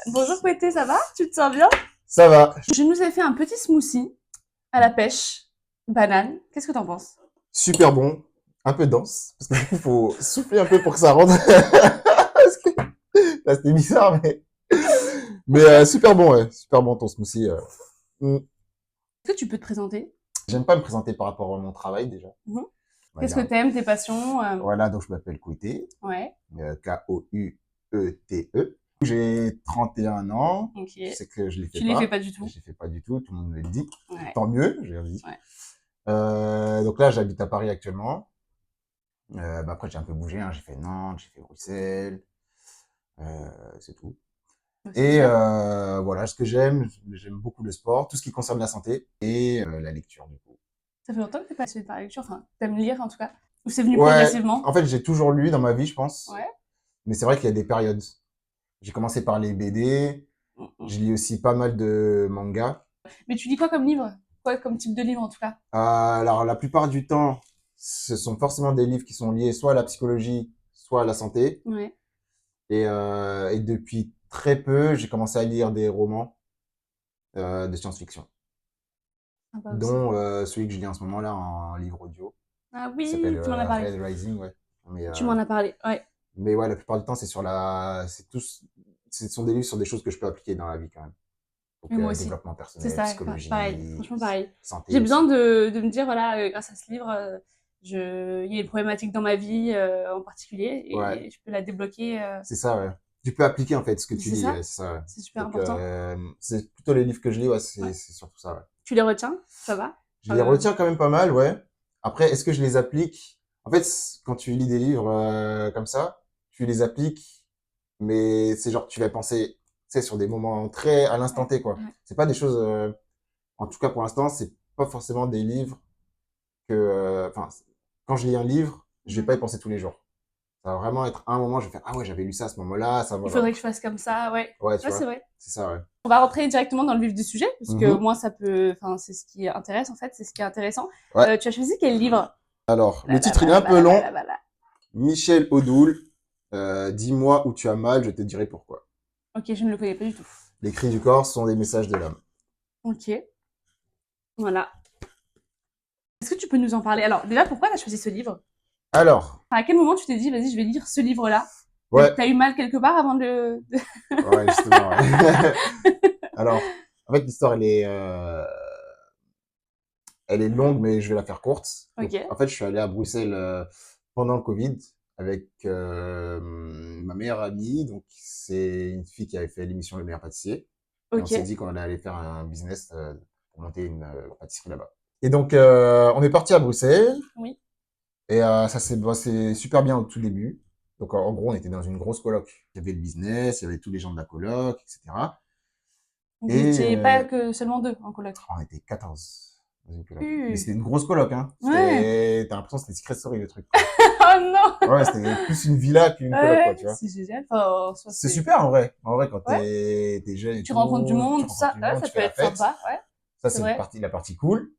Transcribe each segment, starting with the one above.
Bonjour Kouetté, ça va? Tu te sens bien? Ça va, Je nous ai fait un petit smoothie à la pêche, banane. Qu'est-ce que t'en penses? super bon, un peu dense, parce que du coup, faut souffler un peu pour que ça rentre. Parce que- Là, c'était bizarre, mais super bon, ouais, super bon ton smoothie. Mm. Est-ce que tu peux te présenter? J'aime pas me présenter par rapport à mon travail déjà. Mhm. On va Qu'est-ce que dire. t'aimes, tes passions? Voilà, donc je m'appelle Kouité, Ouais, Kouete. J'ai 31 ans, ok. je sais que je les fais Tu les fais pas, pas du je tout? les fais pas du tout, tout le monde me le dit. Ouais, Tant mieux, j'ai envie. ouais. Donc là, j'habite à Paris actuellement. Après, j'ai un peu bougé, hein. J'ai fait Nantes, j'ai fait Bruxelles, c'est tout. Donc, c'est Et bien. voilà, ce que j'aime beaucoup le sport, tout ce qui concerne la santé et la lecture, du coup. Ça fait longtemps que t'es passionné par la lecture, enfin, t'aimes lire en tout cas. Ou c'est venu Ouais, en progressivement? fait, j'ai toujours lu dans ma vie, je pense, Ouais. mais c'est vrai qu'il y a des périodes. J'ai commencé par les BD, Mm. je lis aussi pas mal de mangas. Mais tu lis quoi comme livre? Quoi comme type de livre en tout cas? Alors, la plupart du temps, ce sont forcément des livres qui sont liés soit à la psychologie, soit à la santé. Ouais, Et depuis très peu, j'ai commencé à lire des romans de science-fiction, sympa aussi. dont celui que je lis en ce moment-là en livre audio, Ah qui s'appelle oui, tu m'en as parlé. Red Rising, ouais. Mais, Tu euh, m'en as parlé, ouais. mais ouais, la plupart du temps, ce sont des livres sur des choses que je peux appliquer dans la vie quand même. Mais Donc, moi aussi. développement C'est personnel, ça, pareil, psychologie, franchement pareil. J'ai santé besoin aussi. de me dire, voilà, grâce à ce livre, il y a une problématique dans ma vie en particulier Ouais, et je peux la débloquer. c'est ça, ouais. Tu peux appliquer en fait ce que tu C'est lis, ça, ouais, c'est ça, ouais. c'est super Donc, important. c'est plutôt les livres que je lis, ouais, Ouais. c'est surtout ça, ouais. Tu les retiens, ça va? Je les Euh, retiens quand même pas mal, ouais. Après, est-ce que je les applique? En fait, quand tu lis des livres comme ça, tu les appliques, mais c'est genre tu vas penser, tu sais, sur des moments très à l'instant ouais, T, quoi. ouais. C'est pas des choses, en tout cas pour l'instant, c'est pas forcément des livres enfin, quand je lis un livre, je vais pas y Mhm. penser tous les jours. Ça va vraiment être un moment, je vais faire, ah ouais, j'avais lu ça à ce moment-là, ça va, Il voilà. faudrait que je fasse comme ça, ouais. Ouais, tu Ouais, c'est vois, vrai. c'est ça, ouais. On va rentrer directement dans le vif du sujet, puisque Mhm. moi, ça peut, enfin, c'est ce qui intéresse en fait, c'est ce qui est intéressant. Ouais. Tu as choisi quel livre? Alors, le Bala, titre, il est bala, un peu bala, long. bala, bala. Michel Odoul, dis-moi où tu as mal, je te dirai pourquoi. Ok, je ne le connais pas du tout. Les cris du corps sont des messages de l'âme. Ok, voilà. Est-ce que tu peux nous en parler? Alors, déjà, pourquoi tu as choisi ce livre? Alors, Enfin, à quel moment tu t'es dit, vas-y, je vais lire ce livre-là? ouais, T'as eu mal quelque part avant ouais, justement, ouais. Alors, en fait, l'histoire, elle est longue, mais je vais la faire courte. Donc, Ok, en fait, je suis allé à Bruxelles pendant le Covid avec ma meilleure amie. Donc, c'est une fille qui avait fait l'émission Le meilleur pâtissier. Et on ok, s'est dit qu'on allait aller faire un business pour monter une pâtisserie là-bas. Et donc, on est parti à Bruxelles. oui. Et ça s'est passé super bien au tout début. Donc, en gros, on était dans une grosse coloc. Il y avait le business, il y avait tous les gens de la coloc, etc. Vous Et étiez pas que seulement deux en coloc. on était 14 dans une coloc. Mais Uh, c'était une grosse coloc, hein. ouais. T'as l'impression que c'était Secret Story, le truc, quoi. Oh non! Ouais, c'était plus une villa qu'une coloc, quoi, Ouais, tu vois. c'est génial. Enfin, en soi, C'est c'est... super, en vrai. En vrai, quand Ouais, t'es jeune et tu rencontres du tout, tu monde, tout rencontres ça. du Ouais, monde, ça tu peut fais la être fête. sympa, ouais, Ça, c'est c'est vrai. la partie cool.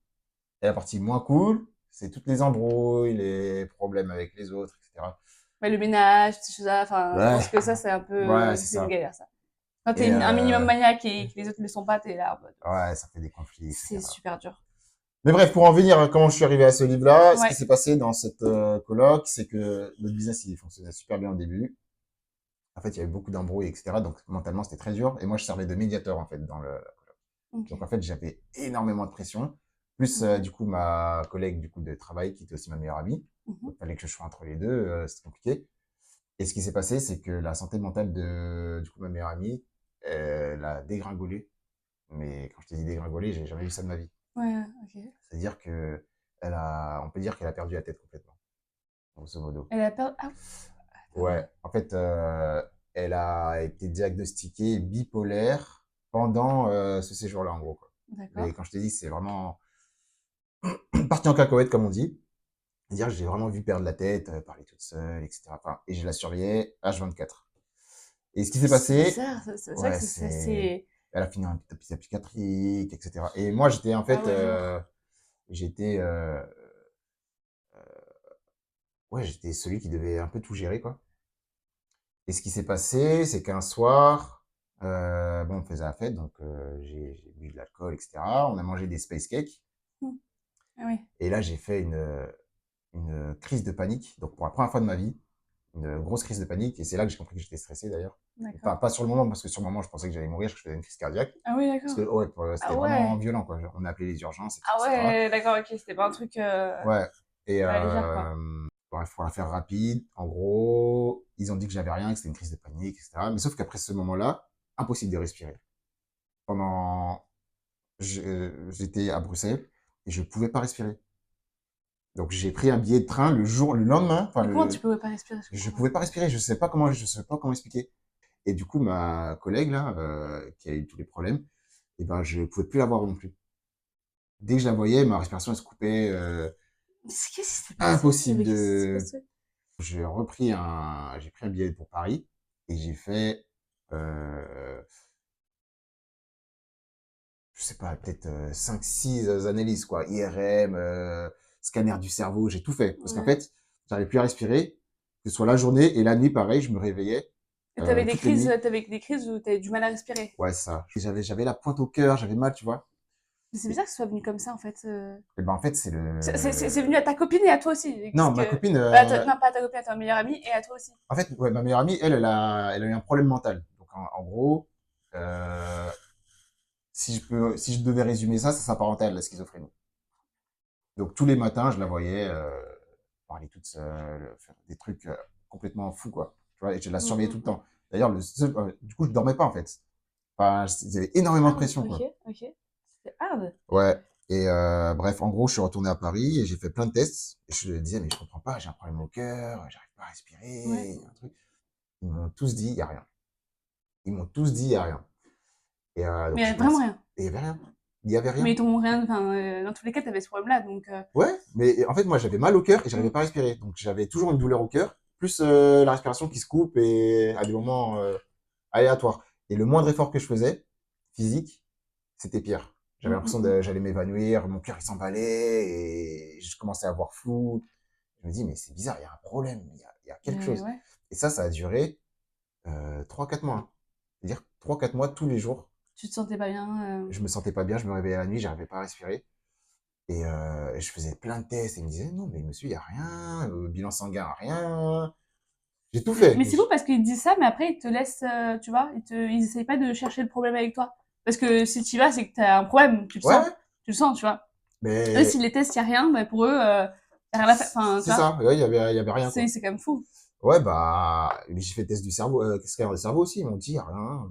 Et la partie moins cool, c'est toutes les embrouilles, les problèmes avec les autres, etc. Ouais, le ménage, ces choses-là, enfin, je Ouais, pense que ça, c'est un ouais, peu... c'est C'est une ça. galère, ça. Quand Et un minimum maniaque et que les autres ne le sont pas, t'es là en mode... ouais, ça fait des conflits, C'est etc. super dur. Mais bref, pour en venir à comment je suis arrivé à ce livre-là, ce qui Ouais. s'est passé dans cette coloc, c'est que notre business, il fonctionnait super bien au début. En fait, il y avait beaucoup d'embrouilles, etc. Donc, mentalement, c'était très dur. Et moi, je servais de médiateur, en fait, dans la coloc. Ok. Donc, en fait, j'avais énormément de pression. Plus, Ouais. du coup, ma collègue, du coup, de travail, qui était aussi ma meilleure amie. Mhm. Donc, il fallait que je sois entre les deux. C'était compliqué. Et ce qui s'est passé, c'est que la santé mentale de, du coup, ma meilleure amie, elle a dégringolé. Mais quand je te dis dégringolé, j'ai jamais vu ça de ma vie. Ouais, ok. C'est-à-dire que on peut dire qu'elle a perdu la tête complètement, grosso modo. Elle a peur... Ah, attends. Ouais, en fait, elle a été diagnostiquée bipolaire pendant ce séjour-là, en gros, quoi. D'accord. Mais quand je te dis, c'est vraiment parti en cacahuète, comme on dit. C'est-à-dire que j'ai vraiment vu perdre la tête, parler toute seule, etc. Enfin, et je la surveillais H24. Et ce qui s'est C'est passé, bizarre, c'est vrai que ouais, c'est c'est... assez... Elle a fini en hôpital psychiatrique, etc. Et moi, j'étais en Ah fait, ouais, lourd. j'étais, ouais, j'étais celui qui devait un peu tout gérer, quoi. Et ce qui s'est passé, c'est qu'un soir, Bon, on faisait la fête, donc j'ai bu de l'alcool, etc. On a mangé des space cakes. Mmh. Ah oui, Et là, j'ai fait une crise de panique. Donc, pour la première fois de ma vie, une grosse crise de panique. Et c'est là que j'ai compris que j'étais stressé, d'ailleurs. d'accord. Enfin, pas sur le moment, parce que sur le moment, je pensais que j'allais mourir, que je faisais une crise cardiaque. Ah oui, Parce d'accord. que, ouais, Ah c'était vraiment ouais! violent, quoi. On a appelé les urgences, Ah etc. ouais, d'accord, OK, c'était pas un truc, Ouais. Et, à la légère, quoi. bref, pour la faire rapide, en gros, ils ont dit que j'avais rien, que c'était une crise de panique, etc. Mais sauf qu'après ce moment-là, impossible de respirer. Pendant, j'étais à Bruxelles et je pouvais pas respirer. Donc j'ai pris un billet de train le lendemain, enfin Mais comment tu pouvais pas respirer? Je je comprends pas. pouvais pas respirer, je sais pas comment expliquer. Et du coup, ma collègue là, qui a eu tous les problèmes, et ben je pouvais plus la voir non plus. Dès que je la voyais, ma respiration elle se coupait, Mais c'est qu'est-ce qui s'est passé? impossible Mais qu'est-ce qui s'est de. passé? J'ai pris un billet pour Paris et j'ai fait, je sais pas, peut-être 5-6 analyses quoi, IRM, scanner du cerveau, j'ai tout fait parce qu'en Ouais. fait, j'arrivais plus à respirer, que ce soit la journée et la nuit pareil, je me réveillais Et tu toutes les nuits. des crises où tu avais du mal à respirer? Ouais, ça. J'avais la pointe au cœur, j'avais mal, tu vois. Mais c'est Et, bizarre que ce soit venu comme ça, en fait, et ben en fait, c'est c'est venu à ta copine et à toi aussi? Qu'est-ce non, ma que copine, non, pas à ta copine, à ta meilleure amie et à toi aussi? en fait, ouais, ma meilleure amie, elle a eu un problème mental. Donc en gros, euh, si je devais résumer ça, ça s'apparentait à de la schizophrénie. Donc tous les matins, je la voyais parler toute seule, faire des trucs complètement fous, quoi. Tu vois, et je la Mmh, surveillais tout mmh, le mmh. temps. D'ailleurs, du coup, je dormais pas, en fait. Enfin, j'avais énormément de Ah oui, pression, OK, quoi. OK. C'est hard. Ouais. Et bref, en gros, je suis retourné à Paris et j'ai fait plein de tests. Et je me disais, mais je comprends pas, j'ai un problème au cœur, j'arrive pas à Ouais. respirer, un truc. Ils m'ont tous dit, il y a rien. Ils m'ont tous dit, il y a rien. Et Mais donc, il y j'ai a vraiment commencé. rien. Et il y avait rien. Il y avait Mais rien. ils t'ont rien enfin, dans tous les cas, tu avais ce problème-là, donc Ouais, mais en fait, moi, j'avais mal au cœur et j'arrivais mmh. pas à respirer. Donc, j'avais toujours une douleur au cœur, plus la respiration qui se coupe et à des moments aléatoires. Et le moindre effort que je faisais, physique, c'était pire. J'avais Mmh, l'impression mmh, mmh. que j'allais m'évanouir, mon cœur il s'emballait et je commençais à voir flou. Je me dis, mais c'est bizarre, il y a un problème, il y a quelque Mais chose. ouais, Et ça a duré 3-4 mois. C'est-à-dire 3-4 mois tous les jours. tu te sentais pas bien, Je me sentais pas bien, je me réveillais la nuit, j'arrivais pas à respirer. Et je faisais plein de tests et ils me disaient, non, mais monsieur, il y a rien, bilan sanguin, rien. J'ai tout fait. mais c'est fou parce qu'ils te disent ça, mais après ils te laissent, tu vois? Ils essayent pas de chercher le problème avec toi. Parce que si tu y vas, c'est que tu as un problème, Ouais, ouais, tu le sens, tu vois? Eux, si mais les tests, il y a rien, bah, pour eux, y a rien à faire, enfin, tu c'est vois? ça. Ouais, il y avait rien, quoi. C'est quand même fou. Ouais, bah, mais j'ai fait test du cerveau, scanner du cerveau aussi, ils m'ont dit, rien.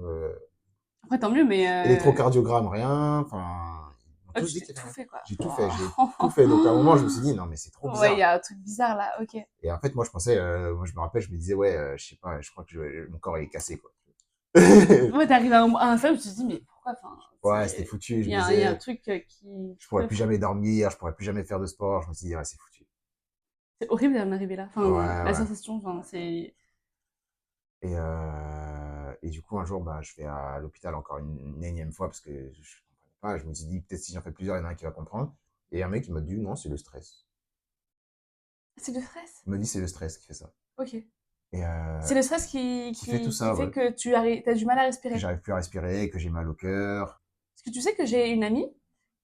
Après tant mieux, mais Électrocardiogramme, rien. Enfin, ils m'ont oh, tous tu dit t'es qu'il y avait tout rien. fait, quoi. J'ai tout fait. Donc, à un moment, je me suis dit, non, mais c'est trop Ouais, il y bizarre. a un truc bizarre là, OK. Et en fait, moi, je pensais, moi, je me rappelle, je me disais, ouais, je sais pas, je crois que mon corps est cassé, quoi. Ouais, tu arrives à un stade où tu te dis: «Mais pourquoi?» enfin, Ouais, c'était c'est foutu. Je me il y a un disais, truc, qui je pourrais ouais, plus jamais dormir, je pourrais plus jamais faire de sport. Je me suis dit, ouais, c'est foutu. c'est horrible d'en arriver là. Enfin, Ouais, la ouais. sensation, enfin, c'est Et du coup, un jour, bah, je vais à l'hôpital encore une énième fois parce que je comprenais pas. Je me suis dit, peut-être si j'en fais plusieurs, il y en a un qui va comprendre. Et un mec, il m'a dit, non, c'est le stress. c'est le stress? Il m'a dit, c'est le stress qui fait ça. OK. Et C'est le stress qui fait tout qui ça, fait ouais. que tu as du mal à Que respirer? j'arrive plus à respirer, que j'ai mal au cœur. Parce que tu sais que j'ai une amie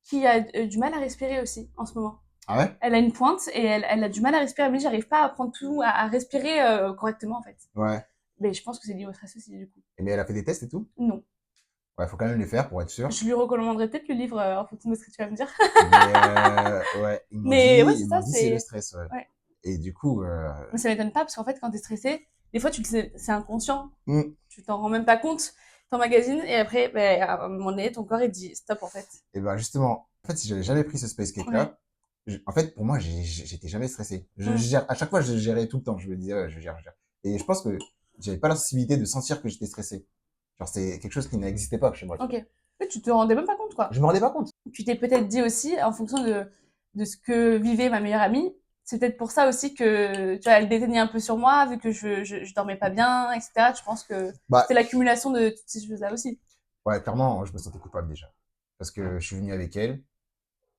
qui a, du mal à respirer aussi, en ce moment. Ah ouais? Elle a une pointe et elle a du mal à respirer. Elle me dit: «J'arrive pas à prendre tout à respirer, correctement, en fait». Ouais. Mais je pense que c'est lié au stress aussi, du coup. Mais elle a fait des tests et tout? Non. Ouais, faut quand même les faire pour être sûr. Je lui recommanderais peut-être le livre, en fonction de ce que tu vas me dire. Mais ouais, Mais ouais, c'est ils m'ont ça, dit c'est le c'est stress, ouais. ouais. Et du coup, Mais ça m'étonne pas parce qu'en fait, quand t'es stressé, des fois, tu le sais, c'est inconscient. hmm. Tu t'en rends même pas compte. T'emmagasines et après, ben, à un moment donné, ton corps, il dit stop, en fait. Et ben justement, en fait, si j'avais jamais pris ce space cake Ouais. là, en fait, pour moi, j'étais jamais stressé. Mm. À chaque fois, je gérais tout le temps. Je me disais, ouais, je gère, je gère. Et je pense que j'avais pas la sensibilité de sentir que j'étais stressé. Genre, c'est quelque chose qui n'existait pas chez moi, tu Ok. vois. Mais tu te rendais même pas compte, quoi. Je me rendais pas compte. Tu t'es peut-être dit aussi, en fonction de ce que vivait ma meilleure amie, c'est peut-être pour ça aussi que, tu vois, elle déteignait un peu sur moi, vu que je dormais pas bien, etc. Je pense que Bah, c'était l'accumulation de toutes ces choses-là aussi. ouais, clairement, je me sentais coupable déjà. Parce que je suis venu avec elle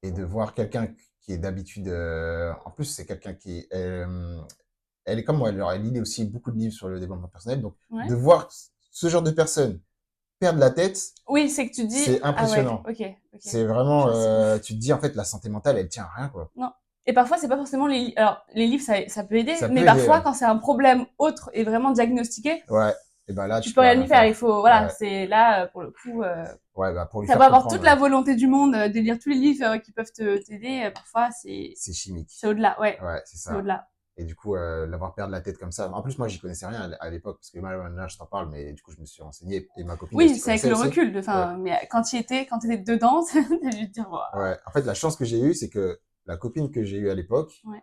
et de voir quelqu'un qui est d'habitude, en plus, c'est quelqu'un qui, elle est comme moi, elle lit aussi beaucoup de livres sur le développement personnel. Donc, Ouais. de voir ce genre de personne perdre la tête, Oui, c'est que tu dis, c'est ah ouais, impressionnant. ok, C'est vraiment, je vois. tu te dis, en fait, la santé mentale, elle tient à rien, quoi. Non. Et parfois, c'est pas forcément les livres. Alors, les livres, ça peut aider, Ça mais peut aider, parfois, ouais. quand c'est un problème autre et vraiment diagnostiqué, Ouais. Et ben là, tu tu peux peux rien rien y faire. Il faire. faut, voilà, Ouais. c'est là, pour le coup, Ouais, bah, pour lui t'as faire beau avoir toute comprendre, la volonté du monde de lire tous les livres qui peuvent t'aider, parfois, c'est chimique. c'est au-delà, ouais, Ouais, c'est c'est ça. au-delà. Et du coup, l'avoir perdu la tête comme ça. En plus, moi, j'y connaissais rien à l'époque, parce que là, je t'en parle, mais du coup, je me suis renseigné, et ma copine, elle Oui, s'y c'est avec connaissait le aussi. recul, Ouais. enfin, mais quand t'étais dedans, t'as dû te dire, Ouais. En fait, la chance que j'ai eue, c'est que la copine que j'ai eue à l'époque, ouais,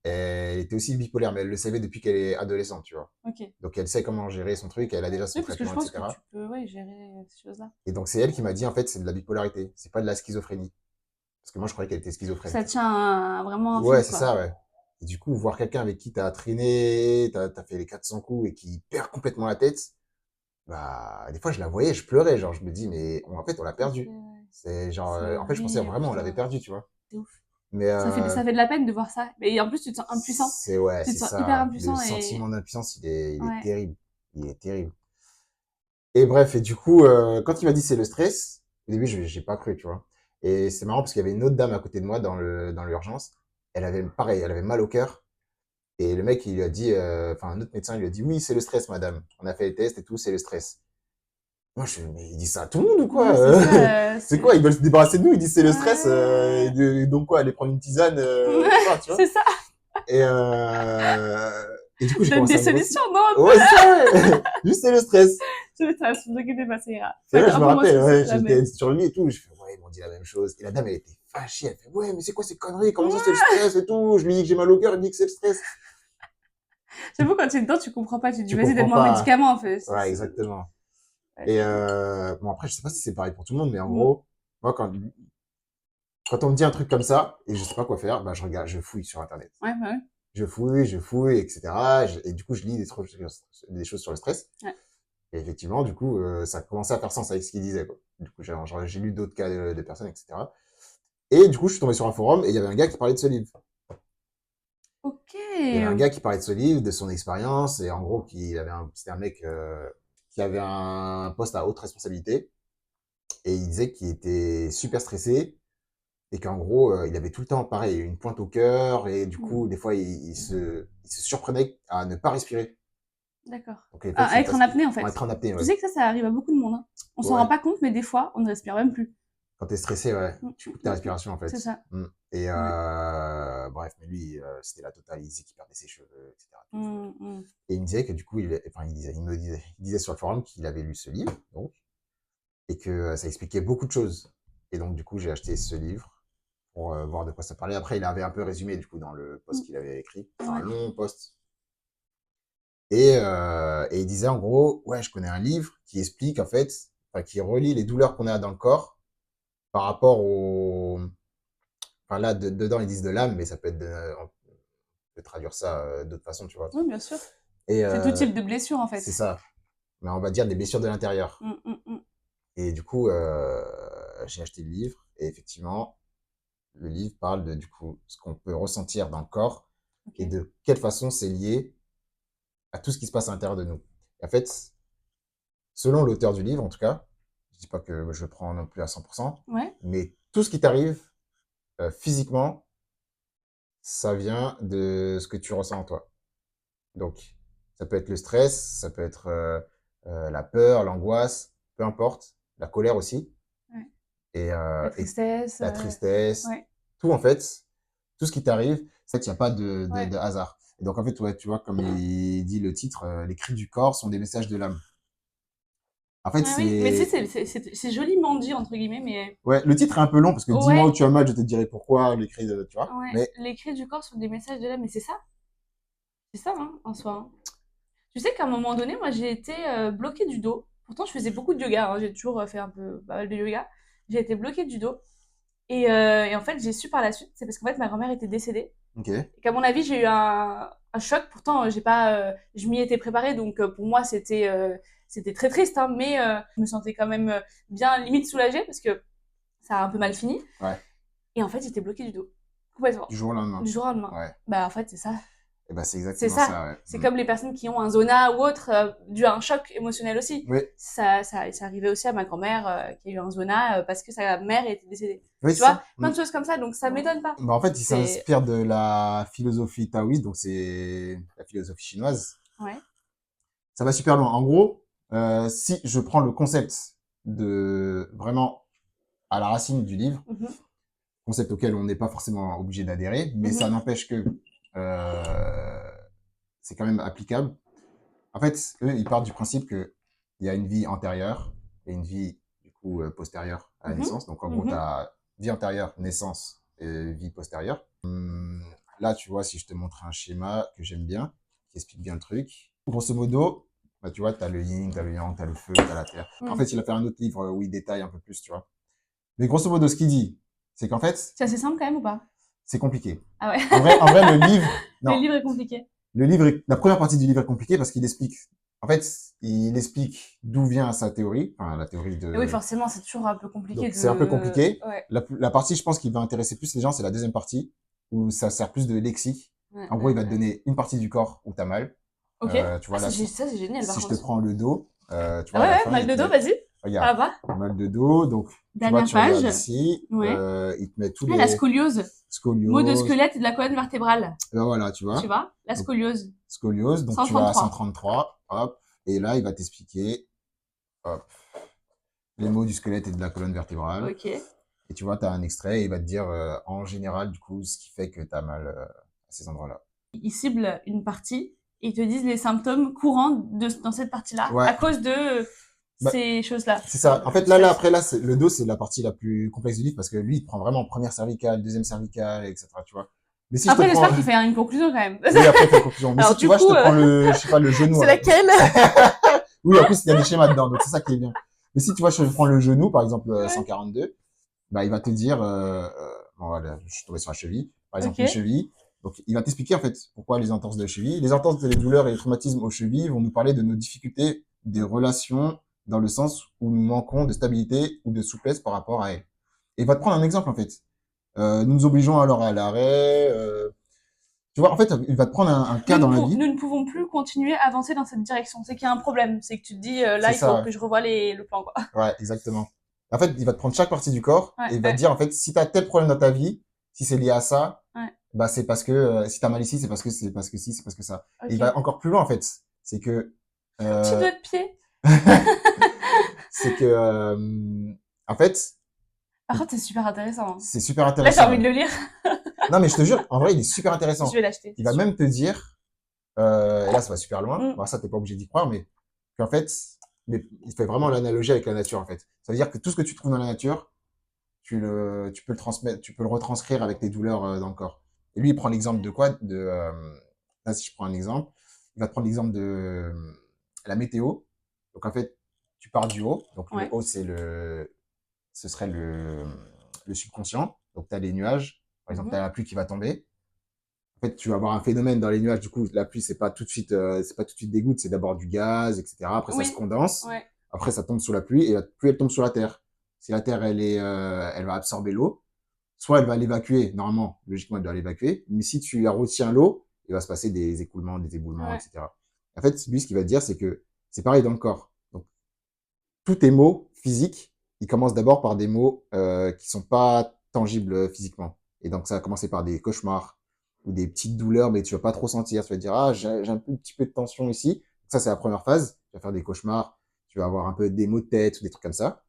elle était aussi bipolaire, mais elle le savait depuis qu'elle est adolescente, tu vois. ok. Donc, elle sait comment gérer son truc, elle a déjà son Oui, parce que je traitement, pense que tu etc. peux, ouais, gérer ces choses-là. Et donc, c'est elle qui m'a dit, en fait, c'est de la bipolarité, c'est pas de la schizophrénie. Parce que moi, je croyais qu'elle était schizophrène. Ça tient vraiment un Ouais, fil, c'est quoi. ça, ouais. Et du coup, voir quelqu'un avec qui t'as traîné, t'as fait les 400 coups et qui perd complètement la tête, bah, des fois, je la voyais, je pleurais, genre, je me dis, mais en fait, on l'a perdu. C'est genre, C'est en fait, je pensais horrible, vraiment, on l'avait perdu, tu vois. c'est ouf. Mais Ça fait de la peine de voir ça. Et en plus, tu te sens impuissant. c'est ouais, Tu c'est te sens hyper ça. Le impuissant et sentiment d'impuissance, il est ouais. terrible. Il est terrible. Et bref, et du coup, quand il m'a dit c'est le stress, au début, j'ai pas cru, tu vois. Et c'est marrant parce qu'il y avait une autre dame à côté de moi dans l'urgence. Elle avait pareil, elle avait mal au cœur. Et le mec, il lui a dit, enfin, un autre médecin, il lui a dit, oui, c'est le stress, madame. On a fait les tests et tout, c'est le stress. Moi, mais il dit ça à tout le monde ou quoi? Oui, c'est ça, C'est quoi? Ils veulent se débarrasser de nous, ils disent c'est le stress, ouais. donc quoi, aller prendre une tisane, je sais pas, tu vois? C'est ça. Et, et du coup, j'ai Donne commencé des à me solutions, renseigner. non, un peu. Ouais, c'est ça, ouais. Juste c'est le stress. C'est ça, ne vous inquiétez pas, ça ira. Et Enfin, là, je un me peu moi aussi, rappelle, c'est ouais, la j'étais même. sur le lit et tout. Je fais, ouais, ils m'ont dit la même chose. Et la dame, elle était fâchée. Elle fait, ouais, mais c'est quoi ces conneries? Comment ça, c'est le Ouais. stress et tout? Je lui dis que j'ai mal au cœur, il me dit que c'est le stress. J'avoue, quand tu es dedans, tu comprends pas. Tu te dis, Tu vas-y, comprends donne-moi un pas. médicament, en fait. Ouais, exactement. Ouais, Et c'est ouf. bon, après, je sais pas si c'est pareil pour tout le monde, mais en Mm. gros, moi, quand on me dit un truc comme ça et je sais pas quoi faire, bah, je regarde, je fouille sur Internet. Ouais, bah ouais. Je fouille, etc. Et du coup, je lis des choses sur le stress. Ouais. Et effectivement, du coup, ça commençait à faire sens avec ce qu'il disait, quoi. Du coup, j'ai lu d'autres cas de personnes, etc. Et du coup, je suis tombé sur un forum et il y avait un gars qui parlait de ce livre. Ok. Il y avait un gars qui parlait de ce livre, de son expérience, et en gros, c'était un mec qui avait un poste à haute responsabilité, et il disait qu'il était super stressé, et qu'en gros, il avait tout le temps, pareil, une pointe au cœur, et du Mm. coup, des fois, il se surprenait à ne pas respirer. D'accord. Donc, en Ah, fait, être en apnée, en on va fait. être en apnée, Tu ouais. sais que ça arrive à beaucoup de monde, hein. On s'en rend Ouais. pas compte, mais des fois, on ne respire même plus. Quand t'es stressé, ouais, tu coupes ta Mm. respiration, en fait. C'est ça. Mm. Et Ouais. bref, mais lui, c'était la totale, il disait qu'il perdait ses cheveux, etc. Tout. Mm, mm. Et il me disait que du coup, enfin, il disait sur le forum qu'il avait lu ce livre, donc, et que ça expliquait beaucoup de choses. Et donc, du coup, j'ai acheté ce livre pour voir de quoi ça parlait. Après, il avait un peu résumé, du coup, dans le post Mm. qu'il avait écrit. Enfin, un Ouais. long post. Et il disait, en gros, ouais, je connais un livre qui explique, en fait, enfin, qui relie les douleurs qu'on a dans le corps par rapport au... Enfin, là, dedans, ils disent de l'âme, mais ça peut être on peut traduire ça d'autres façons, tu vois. Oui, bien sûr. Et C'est tout type de blessure, en c'est fait. ça. Mais on va dire des blessures de l'intérieur. Mm, mm, mm. Et du coup, j'ai acheté le livre et effectivement, le livre parle de du coup ce qu'on peut ressentir dans le corps Ok. et de quelle façon c'est lié à tout ce qui se passe à l'intérieur de nous. Et en fait, selon l'auteur du livre, en tout cas, je dis pas que je le prends non plus à 100%, Ouais. mais tout ce qui t'arrive physiquement, ça vient de ce que tu ressens en toi. Donc, ça peut être le stress, ça peut être la peur, l'angoisse, peu importe, la colère aussi. Ouais. La Et tristesse. la tristesse, Ouais. tout en fait, tout ce qui t'arrive, en fait, il n'y a pas Ouais. de hasard. Et donc en fait, ouais, tu vois, comme il dit le titre, les cris du corps sont des messages de l'âme. En fait, Ah oui, mais tu sais, c'est... c'est joliment dit, entre guillemets, mais Ouais, le titre est un peu long parce que dis-moi où ouais, tu as mal, je te dirai pourquoi, les cris de... Tu vois? ouais. Mais Les cris du corps sont des messages de l'âme, mais c'est ça, hein, en soi, hein. Tu sais qu'à un moment donné, moi, j'ai été bloquée du dos. Pourtant, je faisais beaucoup de yoga, hein. J'ai toujours fait un peu pas mal de yoga. J'ai été bloquée du dos. Et en fait, j'ai su par la suite, c'est parce qu'en fait, ma grand-mère était décédée. ok, Et qu'à mon avis, j'ai eu un choc. Pourtant, j'ai pas, je m'y étais préparée, donc pour moi, c'était très triste, hein, mais je me sentais quand même bien limite soulagée parce que ça a un peu mal fini. ouais, Et en fait, j'étais bloquée du dos. Complètement. du jour au lendemain. Du jour au lendemain. Ouais. Bah, en fait, c'est ça. Et ben, c'est C'est exactement ça. ça, ouais. C'est comme les personnes qui ont un zona ou autre, dû à un choc émotionnel aussi. Oui, Ça arrivait aussi à ma grand-mère qui a eu un zona parce que sa mère était décédée. oui, Tu c'est vois, ça. plein de choses comme ça, donc ça m'étonne pas. Bah, en fait, il C'est s'inspire de la philosophie taoïste, donc c'est la philosophie chinoise. ouais. Ça va super loin. En gros, si je prends le concept de vraiment à la racine du livre, Mhm, concept auquel on n'est pas forcément obligé d'adhérer, mais ça mhm, n'empêche que c'est quand même applicable. En fait, eux, ils partent du principe qu'il y a une vie antérieure et une vie, du coup, postérieure à la mhm, naissance. Donc, en gros, tu mhm. as vie antérieure, naissance et vie postérieure. Là, tu vois, si je te montre un schéma que j'aime bien, qui explique bien le truc. Grosso modo, bah, tu vois, tu as le yin, tu as le yang, tu as le feu, tu as la terre. En Mm. fait, il a fait un autre livre où il détaille un peu plus, tu vois. Mais grosso modo, ce qu'il dit, c'est qu'en fait, C'est assez simple quand même ou pas? c'est compliqué. Ah ouais. En vrai, le livre, Le non, livre est compliqué. la première partie du livre est compliquée parce qu'il explique, en fait, il explique d'où vient sa théorie, enfin, la théorie Et oui, de, forcément, c'est toujours un peu donc compliqué c'est un peu de. compliqué. Ouais. La partie, je pense, qui va intéresser plus les gens, c'est la deuxième partie où ça sert plus de lexique. Ouais, En gros, il ouais, va te ouais. donner une partie du corps où t'as mal. Ok. Tu Ah, vois, là, ça, c'est génial par si je te contre. prends le dos, tu Ah vois, à ouais, la ouais, fin, mal il de te dos, met, vas-y. regarde, Ça va? mal de dos. Donc, tu vois, Dernière tu page. regardes ici, Ouais. il te met tous Ah, la les scoliose. Mot de scolioses. squelette et de la colonne vertébrale. Et ben voilà, tu Tu vois. vois? La Donc, scoliose. scoliose. Donc, tu vas à 133. 133, hop. Et là, il va t'expliquer, hop, les mots du squelette et de la colonne vertébrale. Ok. Et tu vois, tu as un extrait et il va te dire en général, du coup, ce qui fait que tu as mal à ces endroits-là. Ils ciblent une partie et ils te disent les symptômes courants dans cette partie-là Ouais, à cause de bah, ces choses-là. c'est Genre ça. En fait, le là, stress. après, là, le dos, c'est la partie la plus complexe du livre parce que lui, il te prend vraiment première cervicale, deuxième cervicale, etc. Tu vois. Mais si je te Après, prends, j'espère qu'il fait une conclusion quand même. oui, après, il fait une conclusion. Mais Alors si tu du vois, je coup, te prends le, je sais pas, le genou. c'est laquelle? Oui, en plus, il y a des schémas dedans, donc c'est ça qui est bien. Mais si tu vois, je prends le genou, par exemple, Ouais. 142, bah, il va te dire, bon, voilà, je suis tombé sur la cheville, par exemple, Ok. une cheville. Donc, il va t'expliquer, en fait, pourquoi les entorses de cheville. Les entorses, les douleurs et les traumatismes aux chevilles vont nous parler de nos difficultés des relations dans le sens où nous manquons de stabilité ou de souplesse par rapport à elles. Et il va te prendre un exemple, en fait. Nous nous obligeons alors à l'arrêt. Tu vois, en fait, il va te prendre un cas dans la vie. Nous ne pouvons plus continuer à avancer dans cette direction. C'est qu'il y a un problème. C'est que tu te dis, là, C'est il faut ça, que je revoie le plan, quoi. ouais, exactement. En fait, il va te prendre chaque partie du corps Ouais, et il va te ouais, dire, en fait, si tu as tel problème dans ta vie, si c'est lié à ça, ouais. bah, c'est parce que, si tu as mal ici, c'est parce que si, c'est parce que ça. Et il Ok. va encore plus loin, en fait. C'est que, Un petit euh, doigt de pied. c'est que, en fait, Par contre, c'est super intéressant, hein. c'est super Là, j'ai intéressant, envie ouais. de le lire. Non, mais je te jure, en vrai, il est super Je intéressant. vais l'acheter, Il c'est va sûr. même te dire, et là, ça va super loin. Mm. Bon, ça, t'es pas obligé d'y croire, mais qu'en fait, mais il fait vraiment l'analogie avec la nature, en fait. Ça veut dire que tout ce que tu trouves dans la nature, tu peux le transmettre, tu peux le retranscrire avec tes douleurs dans le corps. Et lui, il prend l'exemple de quoi? Là, si je prends un exemple, il va te prendre l'exemple de la météo. Donc, en fait, tu pars du haut. Donc, le Ouais. haut, ce serait le subconscient. Donc, tu as les nuages. Par exemple, tu as Mhm. la pluie qui va tomber. En fait, tu vas avoir un phénomène dans les nuages. Du coup, la pluie, c'est pas tout de suite des gouttes, c'est d'abord du gaz, etc. Après, ça se Oui. condense. Ouais. Après, ça tombe sur la pluie et la pluie, elle tombe sur la terre. Si la terre, elle va absorber l'eau, soit elle va l'évacuer. Normalement, logiquement, elle doit l'évacuer. Mais si tu retiens l'eau, il va se passer des écoulements, des éboulements, Ouais. etc. En fait, lui, ce qu'il va te dire, c'est que c'est pareil dans le corps. Donc, tous tes mots physiques, ils commencent d'abord par des mots qui sont pas tangibles physiquement. Et donc, ça va commencer par des cauchemars ou des petites douleurs, mais tu vas pas trop sentir. Tu vas te dire, ah, j'ai un petit peu de tension ici. Ça, c'est la première phase. Tu vas faire des cauchemars. Tu vas avoir un peu des maux de tête ou des trucs comme ça.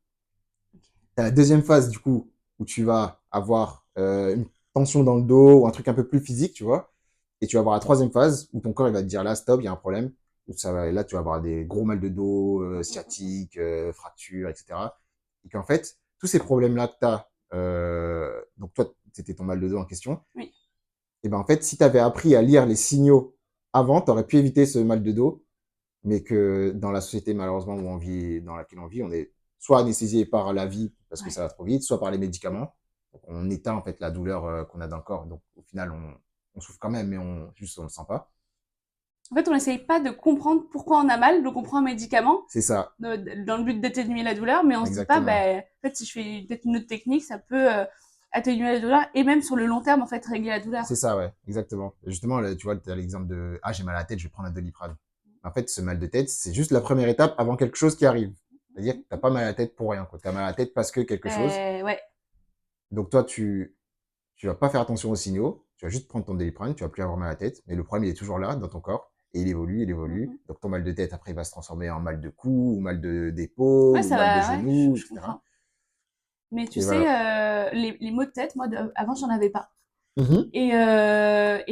Tu as la deuxième phase, du coup, où tu vas avoir une tension dans le dos ou un truc un peu plus physique, tu vois. Et tu vas avoir la troisième phase où ton corps, il va te dire, là, stop, il y a un problème. Où là, tu vas avoir des gros mal de dos, sciatiques, fractures, etc. Et qu'en fait, tous ces problèmes-là que tu as, donc toi, c'était ton mal de dos en question, Oui. et ben en fait, si tu avais appris à lire les signaux avant, tu aurais pu éviter ce mal de dos, mais que dans la société, malheureusement, dans laquelle on vit, on est soit anesthésié par la vie parce que Ouais. ça va trop vite, soit par les médicaments. Donc, on éteint en fait la douleur qu'on a dans le corps. Donc, au final, on souffre quand même, mais juste on le sent pas. En fait, on n'essaye pas de comprendre pourquoi on a mal, donc on prend un médicament C'est ça, dans le but d'atténuer la douleur, mais on se dit pas, exactement. ben, en fait, si je fais peut-être une autre technique, ça peut atténuer la douleur et même sur le long terme, en fait, régler la douleur. C'est ça, ouais, exactement. Et justement, là, tu vois, tu as l'exemple de ah, j'ai mal à la tête, je vais prendre un Doliprane. En fait, ce mal de tête, c'est juste la première étape avant quelque chose qui arrive. C'est-à-dire que t'as pas mal à la tête pour rien, quoi. T'as mal à la tête parce que quelque chose. Ouais. Donc toi, tu vas pas faire attention aux signaux. Tu vas juste prendre ton Doliprane, tu vas plus avoir mal à la tête. Mais le problème, il est toujours là, dans ton corps. Et il évolue, il évolue. Mhm. Donc ton mal de tête, après, il va se transformer en mal de cou, ou mal d'épaule, Ouais, ou ça mal de va, ouais, genou, je etc. comprends. Mais tu Et sais, voilà. les maux de tête, moi, avant, j'en avais pas. Mhm. Et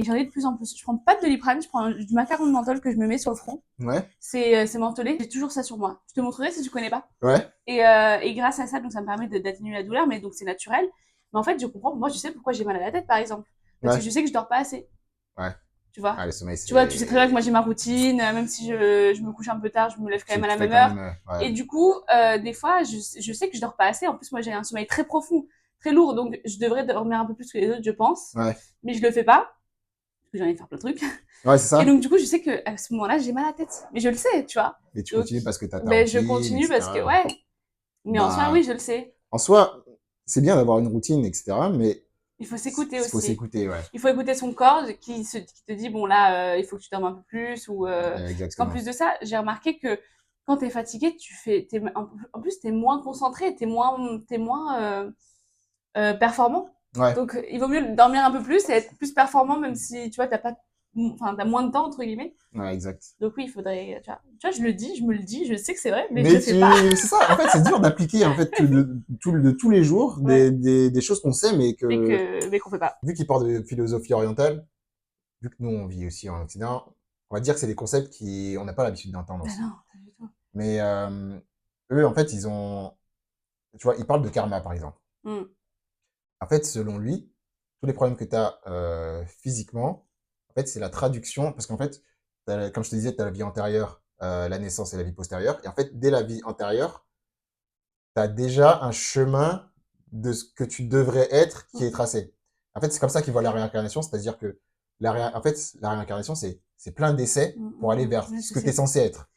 j'en ai de plus en plus. Je prends pas de Doliprane, je prends du macaron de menthol que je me mets sur le front. Ouais. C'est mentholé, j'ai toujours ça sur moi. Je te montrerai si tu connais pas. Ouais. Et grâce à ça, donc ça me permet d'atténuer la douleur, mais donc c'est naturel. Mais en fait, je comprends, moi je sais pourquoi j'ai mal à la tête, par exemple. Parce que Ouais. je sais que je dors pas assez, Ouais. tu vois. Ah, le sommeil, Tu vois, tu sais très bien que c'est. moi j'ai ma routine, même si je me couche un peu tard, je me lève quand même à Tu la fais même quand heure. même. Ouais. Et du coup, des fois, je sais que je dors pas assez. En plus, moi j'ai un sommeil très profond, très lourd, donc je devrais dormir un peu plus que les autres, je pense. Ouais. Mais je le fais pas, parce que j'ai envie de faire plein de trucs. Ouais, c'est Et ça. donc, du coup, je sais que à ce moment-là, j'ai mal à la tête. Mais je le sais, tu vois. Mais tu Donc, continues parce que tu as ta ben, je routine, continue parce que, etc. ouais. Mais en soi, oui, Bah, je le sais. en soi, c'est bien d'avoir une routine, etc. Mais Il faut s'écouter il faut aussi. s'écouter, ouais. Il faut écouter son corps qui te dit, bon, là, il faut que tu dormes un peu plus. Parce qu'en Exactement. plus de ça, j'ai remarqué que quand t'es fatigué, en plus, t'es moins concentré, t'es moins performant. Ouais. Donc, il vaut mieux dormir un peu plus et être plus performant, même si, tu vois, t'as moins de temps, entre guillemets. Ouais, exact. Donc oui, il faudrait, tu vois, je le dis, je me le dis, je sais que c'est vrai, mais je Mais le fais pas. c'est ça. En fait, c'est dur d'appliquer, en fait, de tous les jours Ouais. des choses qu'on sait, mais que, Mais qu'on fait pas. vu qu'il parle de philosophie orientale, vu que nous, on vit aussi en Occident, on va dire que c'est des concepts on n'a pas l'habitude d'entendre Ben aussi. non, pas du tout. Mais, eux, en fait, tu vois, ils parlent de karma, par exemple. Mm. En fait, selon lui, tous les problèmes que tu as physiquement, en fait, c'est la traduction, parce qu'en fait, comme je te disais, tu as la vie antérieure, la naissance et la vie postérieure. Et en fait, dès la vie antérieure, tu as déjà un chemin de ce que tu devrais être qui est Mm. tracé. En fait, c'est comme ça qu'ils voient la réincarnation, c'est-à-dire que en fait, la réincarnation, c'est plein d'essais pour aller vers Ouais, ce je que tu es sais. censé être.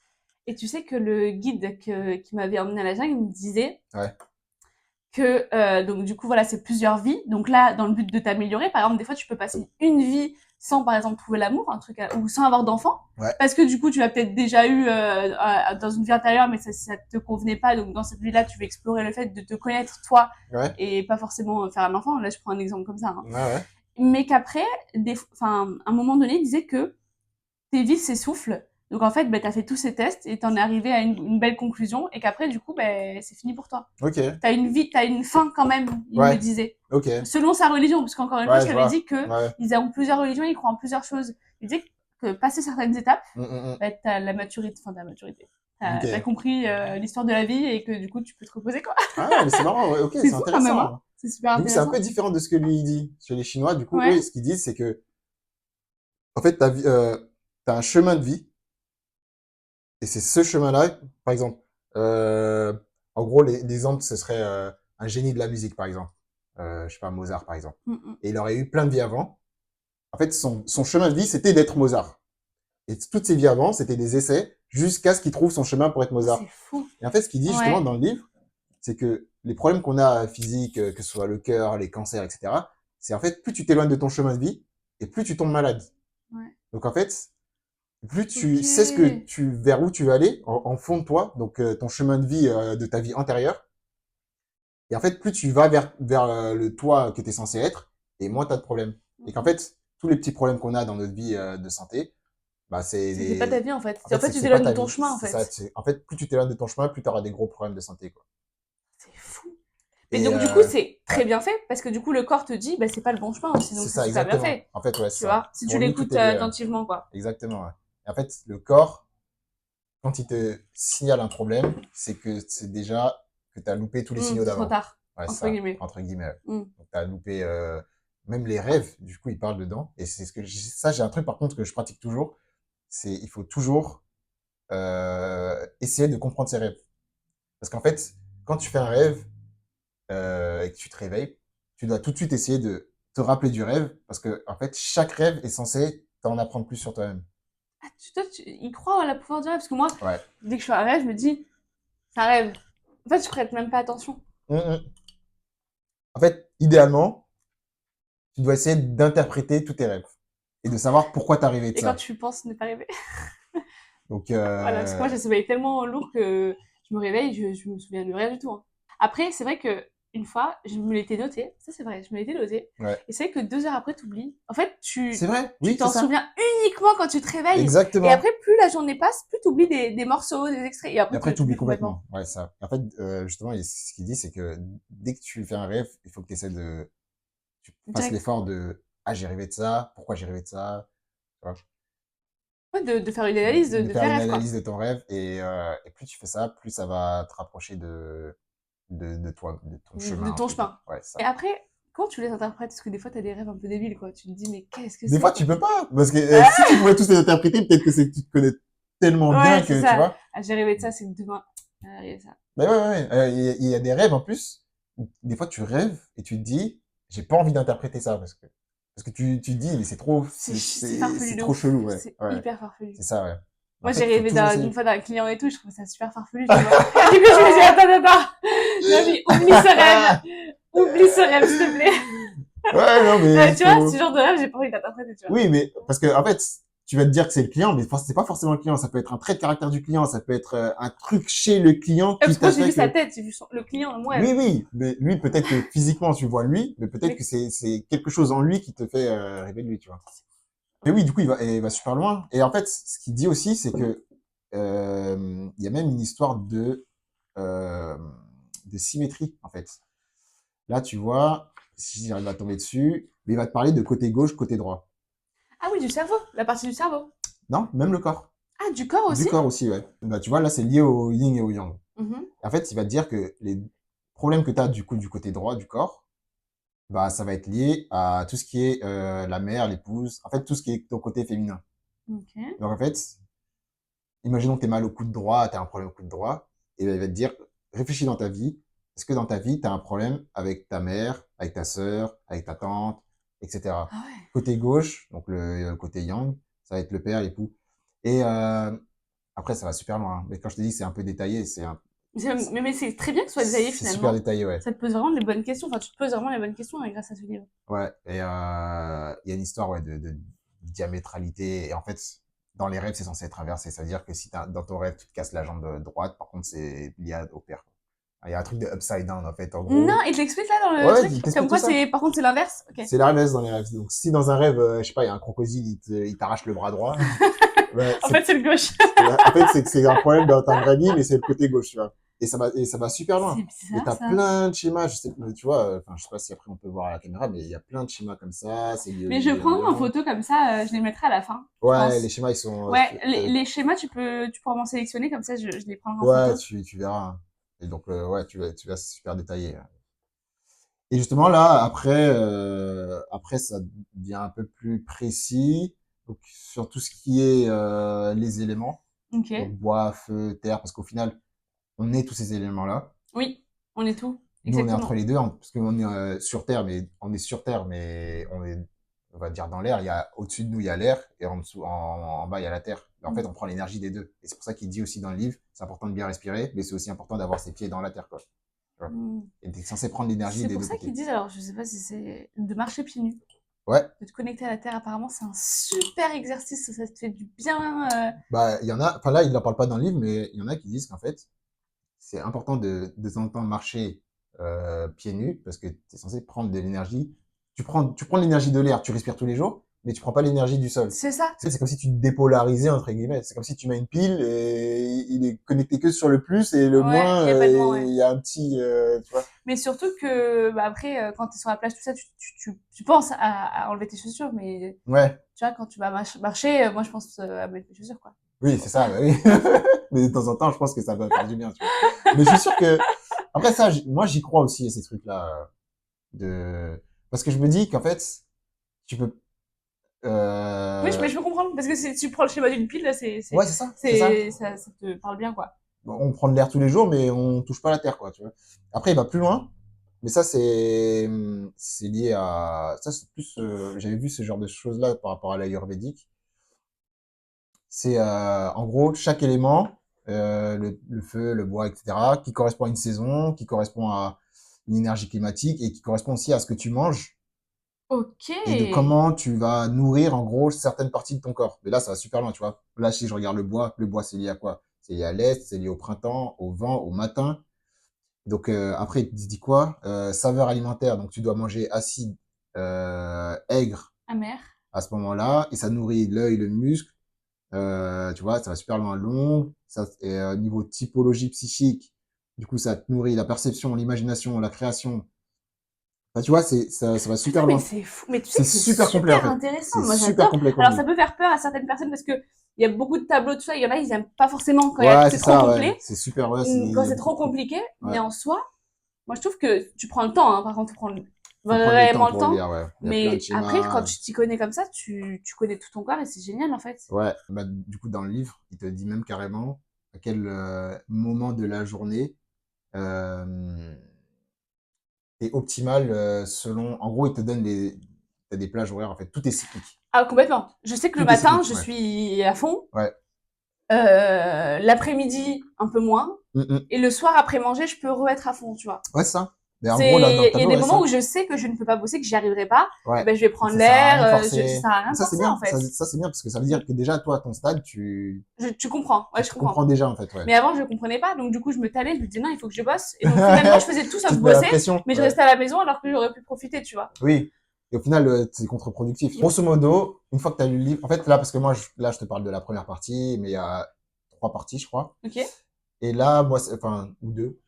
Et tu sais que le guide qui m'avait emmené à la jungle, il me disait Ouais. que, donc du coup, voilà, c'est plusieurs vies. Donc là, dans le but de t'améliorer, par exemple, des fois, tu peux passer une vie sans, par exemple, trouver l'amour, ou sans avoir d'enfant. Ouais. Parce que du coup, tu l'as peut-être déjà eu dans une vie antérieure, mais ça te convenait pas. Donc dans cette vie-là, tu veux explorer le fait de te connaître toi Ouais. et pas forcément faire un enfant. Là, je prends un exemple comme ça. Hein. Ouais. Ouais. Mais qu'après, à un moment donné, il disait que tes vies s'essoufflent. Donc en fait, ben, tu as fait tous ces tests et tu en es arrivé à une belle conclusion et qu'après, du coup, ben, c'est fini pour toi. Ok. T'as une vie, t'as une fin quand même, il me Ouais. disait. Ok. Selon sa religion, parce qu'encore une fois, Ouais, je je lui avais vois. dit que Ouais. ils ont plusieurs religions, ils croient en plusieurs choses. Il disait que passer certaines étapes, Mm. ben, t'as la maturité, enfin t'as la maturité. T'as Ok. compris l'histoire de la vie et que du coup, tu peux te reposer quoi. Ah, mais c'est marrant, ouais, ok, C'est c'est fou quand même, hein. intéressant. C'est super Du coup, c'est un peu intéressant. différent de ce que lui il dit. Chez les Chinois, du coup, eux, Ouais. ce qu'ils disent, c'est que, en fait, t'as un chemin de vie, et c'est ce chemin-là, par exemple, euh, en gros, l'exemple, ce serait un génie de la musique, par exemple. Je sais pas, Mozart, par exemple. Mm, mm. Et il aurait eu plein de vies avant. En fait, son chemin de vie, c'était d'être Mozart. Et toutes ses vies avant, c'était des essais, jusqu'à ce qu'il trouve son chemin pour être Oh, c'est Mozart. fou. Et en fait, ce qu'il dit justement Ouais. dans le livre, c'est que les problèmes qu'on a physiques, que ce soit le cœur, les cancers, etc., c'est en fait, plus tu t'éloignes de ton chemin de vie, et plus tu tombes malade. Ouais. Donc en fait, plus tu sais Ok. vers où tu veux aller, en fond de toi, donc ton chemin de vie de ta vie antérieure, et en fait, plus tu vas vers le toi que tu es censé être, et moins tu as de problèmes. Et qu'en Mhm. fait, tous les petits problèmes qu'on a dans notre vie de santé, bah, C'est pas ta vie en fait. en En fait, fait, c'est que tu c'est pas t'éloignes de ta ton vie. chemin en C'est ça. fait. En fait, plus tu t'éloignes de ton chemin, plus tu auras des gros problèmes de santé, quoi. C'est fou. Mais Et donc du coup, c'est ouais, très bien fait parce que du coup, le corps te dit, bah c'est pas le bon chemin aussi, c'est donc c'est ça, super bien exactement. fait. En fait, ouais, c'est Tu ça. vois, si tu Pour lui, tout l'écoutes est lié. attentivement, quoi. Exactement, ouais. Et en fait, le corps, quand il te signale un problème, c'est que c'est déjà que tu as loupé tous les signaux C'est trop d'avant. tard, Ouais, c'est entre ça, guillemets. entre guillemets. Ouais. Mm. Donc, tu as loupé même les rêves, du coup, il parle dedans. Et c'est ça, j'ai un truc par contre que je pratique toujours, c'est il faut toujours essayer de comprendre ses rêves. Parce qu'en fait, quand tu fais un rêve et que tu te réveilles, tu dois tout de suite essayer de te rappeler du rêve, parce que en fait, chaque rêve est censé t'en apprendre plus sur toi-même. Ah, toi, tu y crois à la pouvoir du rêve parce que moi, Ouais. dès que je fais un rêve, je me dis, c'est un rêve. En fait, je prête même pas attention. Mm, mm. En fait, idéalement, tu dois essayer d'interpréter tous tes rêves et de savoir pourquoi t'es arrivé de Et quand ça. tu penses ne pas rêver. Donc, Voilà, parce que moi j'ai un sommeil tellement lourd que je me réveille, je me souviens de rien du tout, hein. Après, c'est vrai que une fois, je me l'étais noté, ça c'est vrai, je me l'étais noté, ouais. et c'est vrai que 2 heures après, t'oublies. En fait, C'est vrai, tu oui, c'est t'en ça. souviens uniquement quand tu te réveilles. Et Exactement. après, plus la journée passe, plus t'oublies des morceaux, des extraits, et Et après après, tu oublies t'oublies complètement. complètement. Ouais, ça. En fait, justement, ce qu'il dit, c'est que dès que tu fais un rêve, il faut que tu fasses Direct. l'effort de, ah, j'ai rêvé de ça, pourquoi j'ai rêvé de ça, tu vois. Ouais, de faire une analyse De de faire tes une rêves, quoi. analyse de ton rêve et plus tu fais ça, plus ça va te rapprocher de toi, de ton De chemin, ton entre guillemets. chemin. Ouais, Et ça. après, comment tu les interprètes? Parce que des fois, t'as des rêves un peu débiles, quoi. Tu te dis, mais qu'est-ce que Des c'est, fois, quoi? tu peux pas, parce que si tu pouvais tous les interpréter, peut-être que c'est que tu te connais tellement bien Ouais, c'est que, tu ça. vois. Ah, j'ai rêvé de ça, c'est que demain, ah, rêvé de ça. Mais ouais, ouais, ouais. Il y a des rêves en plus. Où des fois, tu rêves et tu te dis, j'ai pas envie d'interpréter ça parce que tu te dis, mais C'est farfelu c'est de trop ouf. chelou, ouais. C'est Ouais. hyper farfelu. C'est ça, ouais. En Moi, j'ai fait, il faut rêvé toujours d'une essayer. fois d'un client et tout, je trouvais ça super farfelu, tu vois. Du coup, je me dis, attends. Non, mais oublie ce rêve. Oublie ce rêve, s'il te plaît. Ouais, non, mais il Tu vois, ce faut. genre de rêve, j'ai pas envie d'interpréter, tu vois. Oui, mais parce que en fait, tu vas te dire que c'est le client, mais c'est pas forcément le client. Ça peut être un trait de caractère du client, ça peut être un truc chez le client qui Parce que moi, t'a j'ai vu fait sa que. tête, j'ai vu le client, moi, Oui, oui, mais lui, peut-être que physiquement tu vois lui, mais peut-être que mais, c'est quelque chose en lui qui te fait rêver de lui, tu vois. Mais oui, du coup, il va super loin. Et en fait, ce qu'il dit aussi, c'est que il y a même une histoire euh, de symétrie, en fait. Là, tu vois, si j'arrive à tomber dessus, mais il va te parler de côté gauche, côté droit. ah oui, du cerveau, la partie du cerveau. Non, même le corps. Ah, du corps Du aussi? corps aussi, ouais. Bah, tu vois, là, c'est lié au yin et au yang. Mhm. En fait, il va te dire que les problèmes que tu as du coup du côté droit du corps, bah, ça va être lié à tout ce qui est la mère, l'épouse, en fait, tout ce qui est ton côté féminin. Ok. Donc, en fait, imaginons que tu es mal au coude droit, tu as un problème au coude droit, et ben, il va te dire, réfléchis dans ta vie. Est-ce que dans ta vie, tu as un problème avec ta mère, avec ta sœur, avec ta tante, etc. Ah ouais. Côté gauche, donc le côté yang, ça va être le père, l'époux. Et après, ça va super loin, hein. Mais quand je te dis que c'est un peu détaillé, Mais c'est très bien que ce soit détaillé c'est super finalement. détaillé, ouais. Ça te pose vraiment les bonnes questions. Enfin, tu te poses vraiment les bonnes questions grâce à ce livre. Ouais. Et il y a une histoire ouais, de diamétralité. Et en fait, dans les rêves, c'est censé être inversé. C'est-à-dire que si dans ton rêve, tu te casses la jambe droite, par contre, c'est lié au père. Il y a un truc de upside down, en fait. En Non, gros, il te l'explique là dans le ouais, truc. il Comme t'explique tout quoi, ça. par contre, c'est l'inverse. Ok. C'est l'inverse dans les rêves. Donc, si dans un rêve, je sais pas, il y a un crocodile, il t'arrache le bras droit, ouais, En fait, c'est le gauche. en fait, c'est que c'est un problème dans ta vraie vie, mais c'est le côté gauche, tu vois. Et ça va super C'est loin. Mais bizarre t'as ça. plein de schémas, je sais, tu vois, enfin, je sais pas si après on peut voir à la caméra, mais il y a plein de schémas comme ça, c'est lié au Mais je yin et au prendrai en yang. photo comme ça, je les mettrai à la fin, je Ouais, les pense. schémas, ils sont, Ouais, les schémas, tu pourras m'en sélectionner comme ça, je les prendrai en ouais, photo. tu verras, hein. Et donc, ouais, tu verras, c'est super détaillé, hein. Et justement, là, après, ça devient un peu plus précis, donc, sur tout ce qui est, les éléments. Ok. Donc, bois, feu, terre, parce qu'au final, on est tous ces éléments-là. Oui, on est tout. Nous, on est entre Exactement. les deux, parce qu'on est sur Terre, mais on est sur Terre, mais on va dire dans l'air. Il y a au-dessus de nous, il y a l'air, et en dessous, en bas, il y a la Terre. Mais en fait, on prend l'énergie des deux. Et c'est pour ça qu'il dit aussi dans le livre, c'est important de bien respirer, mais c'est aussi important d'avoir ses pieds dans la Terre, quoi. Tu vois. Mm. Et t'es censé prendre l'énergie C'est des pour deux ça qu'ils côtés. disent, alors je sais pas si c'est de marcher pieds nus, Ouais, de te connecter à la terre. Apparemment, c'est un super exercice, ça te fait du bien. bah, il y en a, enfin là, il n'en parle pas dans le livre, mais il y en a qui disent qu'en fait, c'est important de temps en temps marcher pieds nus parce que tu es censé prendre de l'énergie. Tu prends l'énergie de l'air, tu respires tous les jours, mais tu prends pas l'énergie du sol. C'est ça. Tu sais, c'est comme si tu te dépolarisais, entre guillemets. C'est comme si tu mets une pile et il est connecté que sur le plus et le Ouais, moins, il y a pas de vent, ouais. il y a un petit, tu vois. Mais surtout que, bah, après, quand tu es sur la plage, tout ça, tu penses à enlever tes chaussures, mais Ouais, tu vois, quand tu vas marcher, moi, je pense à mettre mes chaussures, quoi. C'est oui, pour c'est ça. ça, bah oui. Mais de temps en temps, je pense que ça va faire du bien, tu vois. Mais je suis sûr que, après ça, moi, j'y crois aussi à ces trucs-là, parce que je me dis qu'en fait, tu peux, Oui, mais euh, je peux comprendre, parce que si tu prends le schéma d'une pile, là, ouais, c'est ça. ça te parle bien, quoi. On prend de l'air tous les jours, mais on touche pas la terre, quoi, tu vois. Après, il va plus loin, mais ça, c'est lié à, ça, c'est plus, j'avais vu ce genre de choses-là par rapport à l'ayurvédique. C'est, en gros, chaque élément, le feu, le bois, etc., qui correspond à une saison, qui correspond une énergie climatique et qui correspond aussi à ce que tu manges Ok. et de comment tu vas nourrir en gros certaines parties de ton corps. Mais là, ça va super loin, tu vois. Là, si je regarde le bois, c'est lié à quoi? C'est lié à l'est, c'est lié au printemps, au vent, au matin. Donc après, il te dit quoi? Saveur alimentaire, donc tu dois manger acide, aigre Amer. à ce moment-là, et ça nourrit l'œil, le muscle. Tu vois, ça va super loin, long. Ça, et niveau typologie psychique, du coup, ça te nourrit la perception, l'imagination, la création. Enfin, tu vois, ça va Attends, super mais loin. c'est fou. Mais tu sais C'est que c'est super complet en super fait. intéressant. C'est Moi, super j'adore. complet comme Alors, ça livre. peut faire peur à certaines personnes parce que il y a beaucoup de tableaux, tout ça. Il y en a, ils aiment pas forcément quand Ouais, c'est c'est trop ça, ouais. complet. C'est super, ouais, il Quand y a c'est beaucoup trop de trucs. compliqué. Ouais. Mais en soi, moi, je trouve que tu prends le temps, hein. Par contre, tu prends Faut prendre le temps vraiment le pour le temps. lire, ouais. Il y a plein de Mais après, quand schémas. tu t'y connais comme ça, tu connais tout ton corps et c'est génial, en fait. Ouais, bah, du coup, dans le livre, il te dit même carrément à quel moment de la journée euh, est optimal selon. En gros, il te donne t'as des plages horaires, en fait. Tout est cyclique. Ah, complètement. Je sais que le Tout est matin, cyclique, je ouais. suis à fond. Ouais. L'après-midi, un peu moins. Mm. Et le soir, après manger, je peux re-être à fond, tu vois. Ouais, c'est ça. Mais en gros, là, dans le Il y a tableau, des ouais, moments ça. où je sais que je ne peux pas bosser, que j'y arriverai pas. Ouais. Ben, je vais Et prendre ça sert à rien de l'air, ça forcer. sert à rien Mais de ça, c'est forcer, en bien. fait. Ça, c'est bien parce que ça veut dire que déjà, toi, à ton stade, Tu comprends, ouais, tu je te comprends. comprends déjà, en fait, ouais. Mais avant, je comprenais pas, donc du coup, je me talais, je me disais non, il faut que je bosse. Et donc finalement, je faisais tout Tu sauf te mets la bosser, pression. mais je Ouais. restais à la maison alors que j'aurais pu profiter, tu vois. Oui. Et au final, c'est contre-productif. Grosso modo, une fois que tu as lu le livre, en fait, là, parce que moi, là, je te parle de la première partie, mais il y a 3 parties, je crois. Ok. Et là, moi, enfin, ou deux.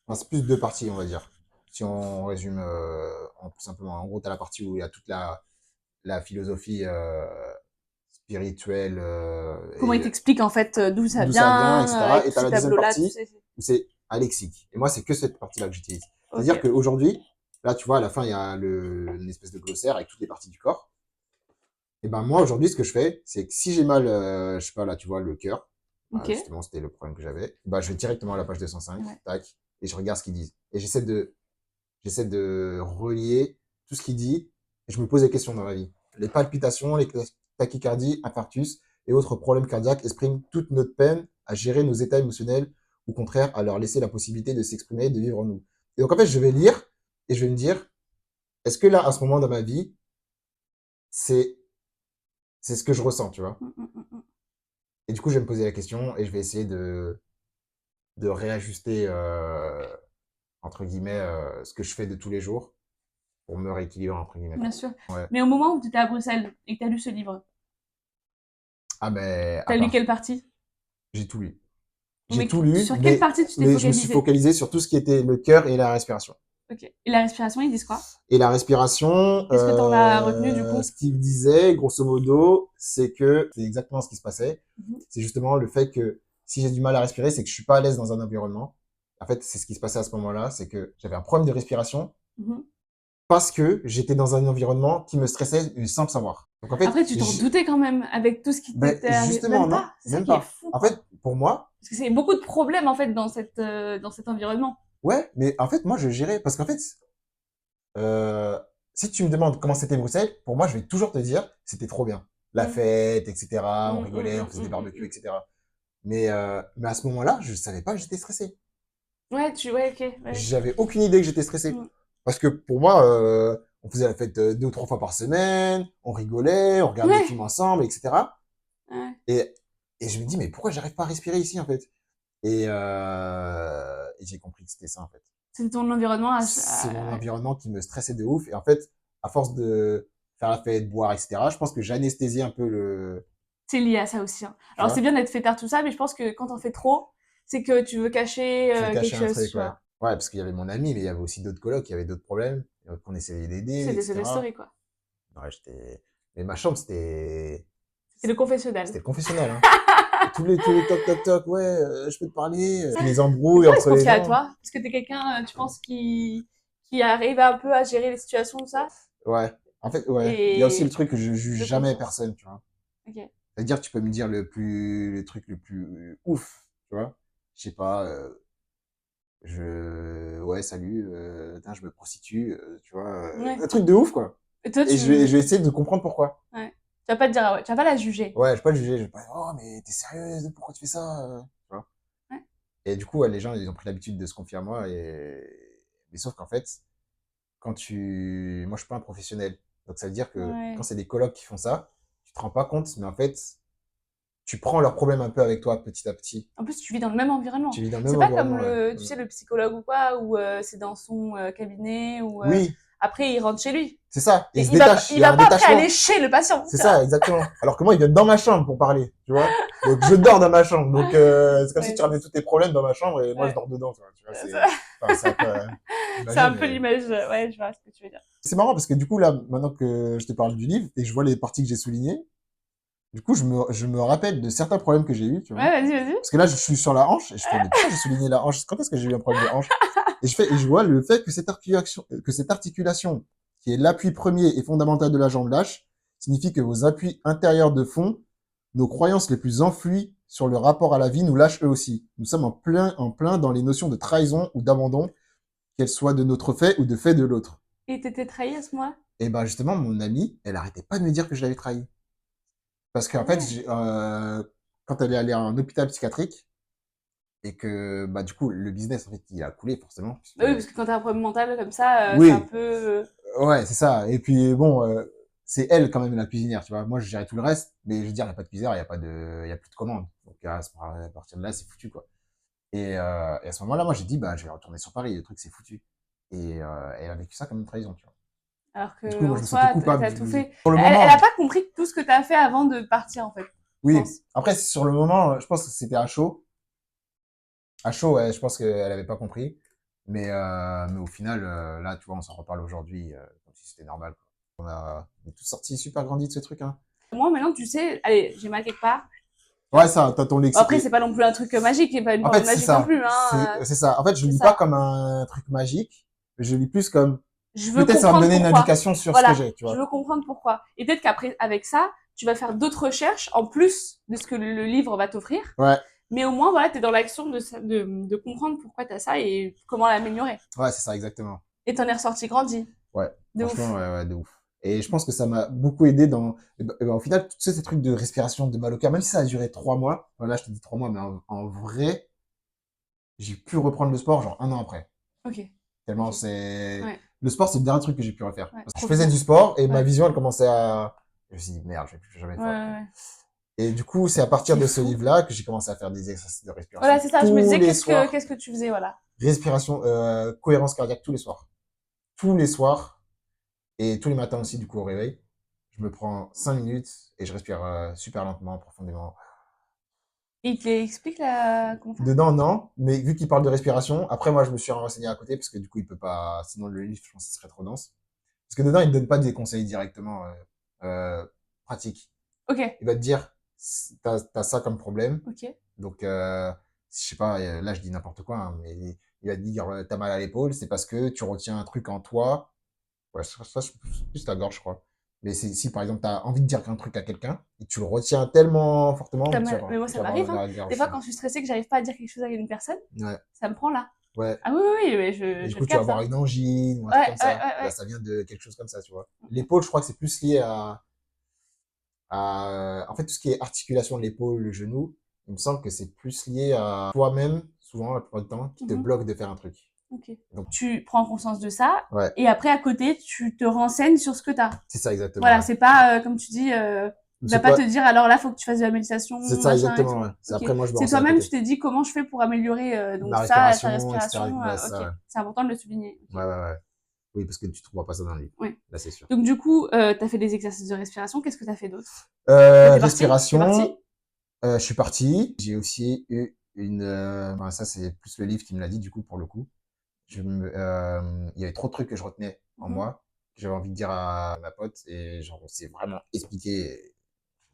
Enfin, c'est plus 2 parties, on va dire. Si on résume plus simplement. En gros, tu as la partie où il y a toute la philosophie spirituelle Comment il et t'explique en fait d'où ça d'où ça vient, vient, etc. avec Et tous tu as ces la deuxième tableaux-là, tout partie ça. où c'est à lexique. Et moi, c'est que cette partie-là que j'utilise. C'est-à-dire Ok. qu'aujourd'hui, là, tu vois, à la fin, il y a une espèce de glossaire avec toutes les parties du corps. Et ben moi, aujourd'hui, ce que je fais, c'est que si j'ai mal, je sais pas, là, tu vois, le cœur, Ok. justement, c'était le problème que j'avais, bah, je vais directement à la page 205, Ouais. tac, et je regarde ce qu'ils disent. Et j'essaie de relier tout ce qu'il dit, et je me pose des questions dans ma vie. Les palpitations, les tachycardies, infarctus et autres problèmes cardiaques expriment toute notre peine à gérer nos états émotionnels, ou au contraire, à leur laisser la possibilité de s'exprimer et de vivre en nous. Et donc, en fait, je vais lire, et je vais me dire, est-ce que là, à ce moment dans ma vie, c'est, c'est ce que je ressens, tu vois? Mm. Et du coup, je vais me poser la question, et je vais essayer de réajuster, entre guillemets, ce que je fais de tous les jours pour me rééquilibrer, entre guillemets. Bien sûr. Ouais. Mais au moment où tu étais à Bruxelles et que tu as lu ce livre, Ah, ben, tu as lu quelle partie? j'ai tout lu. J'ai Mais tout lu, sur quelle partie tu t'es mais je me suis focalisé? focalisé sur tout ce qui était le cœur et la respiration. Ok. Et la respiration, ils disent quoi? Et la respiration, Qu'est-ce que t'en as retenu du coup? ce qu'il disait, grosso modo, c'est que c'est exactement ce qui se passait. Mhm. C'est justement le fait que si j'ai du mal à respirer, c'est que je suis pas à l'aise dans un environnement. En fait, c'est ce qui se passait à ce moment-là, c'est que j'avais un problème de respiration Mhm. parce que j'étais dans un environnement qui me stressait sans le savoir. Donc en fait, Après, tu t'en doutais quand même avec tout ce qui ben, t'était arrivé. justement, Même non, pas. C'est ça même qui est pas. fou, En quoi. fait, pour moi, Parce que c'est beaucoup de problèmes en fait dans cet environnement. ouais, mais en fait, moi, je gérais parce qu'en fait, Euh, si tu me demandes comment c'était Bruxelles, pour moi, je vais toujours te dire, c'était trop bien. La Mm. fête, etc. On rigolait, on faisait des barbecues, Mm. etc. Mais à ce moment-là, je savais pas que j'étais stressé. Ouais, ouais, ok, ouais. J'avais aucune idée que j'étais stressé. Mm. Parce que pour moi, on faisait la fête 2 ou 3 fois par semaine, on rigolait, on regardait des Ouais, films ensemble, etc. ouais. Et, et je me dis, mais pourquoi j'arrive pas à respirer ici, en fait? Et j'ai compris que c'était ça, en fait. C'était ton environnement. C'est mon environnement qui me stressait de ouf. Et en fait, à force de faire la fête, boire, etc., je pense que j'anesthésie un peu le. C'est lié à ça aussi, hein. Tu Alors c'est vois? bien d'être fêtard tout ça, mais je pense que quand on fait trop, c'est que tu veux cacher Je vais quelque cacher un chose, truc, tu ouais. vois. Ouais, parce qu'il y avait mon ami, mais il y avait aussi d'autres colocs, il y avait d'autres problèmes, qu'on essayait d'aider, C'est des etc. story, quoi. Ouais, mais ma chambre, C'est le confessionnal. c'était le confessionnal, hein. Tous les toc toc toc, ouais, je peux te parler. Les Mais embrouilles pourquoi ils se entre les confient à gens. toi? Parce que t'es quelqu'un, tu penses, qui arrive un peu à gérer les situations, tout ça, Ouais. En fait, ouais. Il y a aussi le et truc que je juge de jamais confiance. personne, tu vois. Ok. C'est-à-dire que tu peux me dire le truc le plus ouf, tu vois. Je sais pas, ouais, salut, tain, je me prostitue, tu vois. Ouais. Un truc de ouf, quoi. Et toi, Et je vais essayer de comprendre pourquoi. ouais. Tu vas pas te dire, ah ouais, tu vas pas la juger. Ouais, je vais pas le juger, je vais pas, oh, mais t'es sérieuse, pourquoi tu fais ça? Tu vois. Ouais. Et du coup, ouais, les gens, ils ont pris l'habitude de se confier à moi et Mais sauf qu'en fait, moi, je suis pas un professionnel. Donc, ça veut dire que quand Ouais. c'est des colocs qui font ça, tu te rends pas compte, mais en fait, tu prends leurs problèmes un peu avec toi petit à petit. En plus, tu vis dans le même Tu environnement. vis dans le C'est même pas comme environnement, ouais. tu sais, le psychologue ou quoi, où c'est dans son cabinet, ou Oui, après il rentre chez lui. c'est ça. Et il Et se détache. Il il y a va un pas après aller détachement. chez le patient. C'est ça, exactement. Alors que moi, ils viennent dans ma chambre pour parler, tu vois. Donc, je dors dans ma chambre. Donc, c'est comme si Ouais, tu ramenais tous tes problèmes dans ma chambre et moi, je ouais. dors dedans, tu vois. Ça- Enfin, c'est un peu, C'est un imagine. peu l'image. Ouais, je vois ce que tu veux dire. C'est marrant parce que du coup, là, maintenant que je te parle du livre et je vois les parties que j'ai soulignées, du coup, je me rappelle de certains problèmes que j'ai eus, tu Ouais, vois. vas-y, vas-y. Parce que là, je suis sur la hanche et je fais, mais pourquoi j'ai souligné la hanche? Quand est-ce que j'ai eu un problème de hanche? Et je vois le fait que cette articulation, qui est l'appui premier et fondamental de la jambe lâche, signifie que vos appuis intérieurs de fond, nos croyances les plus enfouies sur le rapport à la vie nous lâchent eux aussi. Nous sommes en plein dans les notions de trahison ou d'abandon, qu'elles soient de notre fait ou de fait de l'autre. Et t'étais trahi à ce moment-là? Et ben, justement, mon amie, elle arrêtait pas de me dire que je l'avais trahi. Parce Ah qu'en fait, ouais. quand elle est allée à un hôpital psychiatrique, et que, bah, du coup, le business, en fait, il a coulé, forcément, Bah puisque, oui, parce que quand t'as un problème mental comme ça, c'est un oui, peu. ouais, c'est ça. Et puis, bon, c'est elle, quand même, la cuisinière, tu vois. Moi, je gérais tout le reste, mais je veux dire, il n'y a pas de cuisinière, il y a plus de commandes. Donc, à partir de là, c'est foutu, quoi. Et à ce moment-là, moi, j'ai dit, bah, je vais retourner sur Paris, le truc, c'est foutu. Elle a vécu ça comme une trahison, tu vois. Alors Du coup, que moi, en je me sentais soi, coupable. t'as tout fait. Sur le Elle moment, a pas compris tout ce que t'as fait avant de partir, en fait. Je oui. pense. Après, sur le moment, je pense que c'était à chaud. À chaud, ouais, je pense qu'elle avait pas compris. Mais au final, là, tu vois, on s'en reparle aujourd'hui, comme si c'était normal, quoi. On est tous sortis super grandis de ce truc, hein. Moi, maintenant, tu sais, allez, j'ai mal quelque part. Tu Ouais, vois. ça, t'as ton Bon, lexique. après, c'est pas non plus un truc magique, et pas une En formule fait, c'est magique non ça. plus, hein. C'est ça. En fait, je C'est lis pas ça. comme un truc magique. Je lis plus comme, Je veux peut-être ça va me comprendre donner une pourquoi. indication sur ce que Voilà, j'ai, tu je vois. veux comprendre pourquoi. Et peut-être qu'après, avec ça, tu vas faire d'autres recherches en plus de ce que le livre va t'offrir. Ouais, Mais au moins, voilà, t'es dans l'action de comprendre pourquoi t'as ça et comment l'améliorer. ouais, c'est ça, exactement. Et t'en es ressorti grandi. Ouais, De franchement, ouf. ouais, ouais, de ouf. Et je pense que ça m'a beaucoup aidé au final, tu sais, ces trucs de respiration, de mal au cœur, même si ça a duré 3 mois, voilà, je te dis 3 mois, mais en vrai, j'ai pu reprendre le sport, genre 1 an après. Ok. Ok. Tellement c'est, Ouais. le sport, c'est le dernier truc que j'ai pu refaire. Ouais. Parce que je Trop faisais bien. du sport et ma Ouais. vision, elle commençait je me suis dit, merde, je vais plus jamais le Ouais, faire ouais, après. ouais. Et du coup, c'est à partir C'est de ce fou. livre-là que j'ai commencé à faire des exercices de Voilà, respiration c'est ça. Je me tous disais, les soirs. qu'est-ce que tu faisais, voilà. Respiration, cohérence cardiaque tous les soirs. Tous les soirs. Et tous les matins aussi, du coup, au réveil. Je me prends 5 minutes et je respire super lentement, profondément. Et il te explique la, comment faire? Dedans, non. Mais vu qu'il parle de respiration, après, moi, je me suis renseigné à côté parce que du coup, il peut pas. Sinon, le livre, je pense que ce serait trop dense. Parce que dedans, il ne donne pas des conseils directement pratiques. Ok. Il va te dire, t'as ça comme problème. Ok. Donc, je sais pas, là, je dis n'importe quoi, hein, mais il va te dire, t'as mal à l'épaule, c'est parce que tu retiens un truc en toi. Ouais, ça, c'est plus la gorge, je crois. Mais si, par exemple, t'as envie de dire un truc à quelqu'un et tu le retiens tellement fortement, bah, Mais moi, tu ça vas avoir m'arrive, hein. la Des gorge. fois, quand je suis stressée, que j'arrive pas à dire quelque chose à une personne, Ouais, ça me prend là. ouais. Ah oui, oui, oui, mais Et du je le coup, tu vas capte, avoir hein. une angine ou un truc Ouais, comme ouais, ça. ouais, Bah, ouais. ça vient de quelque chose comme ça, tu vois. L'épaule, je crois que c'est plus lié en fait, tout ce qui est articulation de l'épaule, le genou, il me semble que c'est plus lié à toi-même, souvent, la plupart du temps, qui te Mhm. bloque de faire un truc. Ok. Donc, Tu prends conscience de ça, ouais, et après, à côté, tu te renseignes sur ce que t'as. c'est ça exactement, Voilà, ouais. c'est pas, comme tu dis, il va C'est pas te toi, dire, alors là, faut que tu fasses de la méditation, c'est ça machin et exactement, tout. ouais. C'est Ok. après, moi, je me C'est renseigne à toi-même, tu côté. t'es dit comment je fais pour améliorer, donc Ma ça, ta respiration, etc. respiration, Ouais, c'est ça, ok. ouais. C'est important de le souligner. Ok. Ouais, ouais, ouais. Oui, parce que tu trouveras pas ça dans le livre. Ouais. Là, c'est sûr. Donc du coup, t'as fait des exercices de respiration. Qu'est-ce que t'as fait d'autre? Là, t'es parti? T'es parti? Respiration, je suis parti. J'ai aussi eu ben, ça, c'est plus le livre qui me l'a dit, du coup, pour le coup. Il y avait trop de trucs que je retenais en Mhm. moi, que j'avais envie de dire à ma pote, et genre, on s'est vraiment expliqué,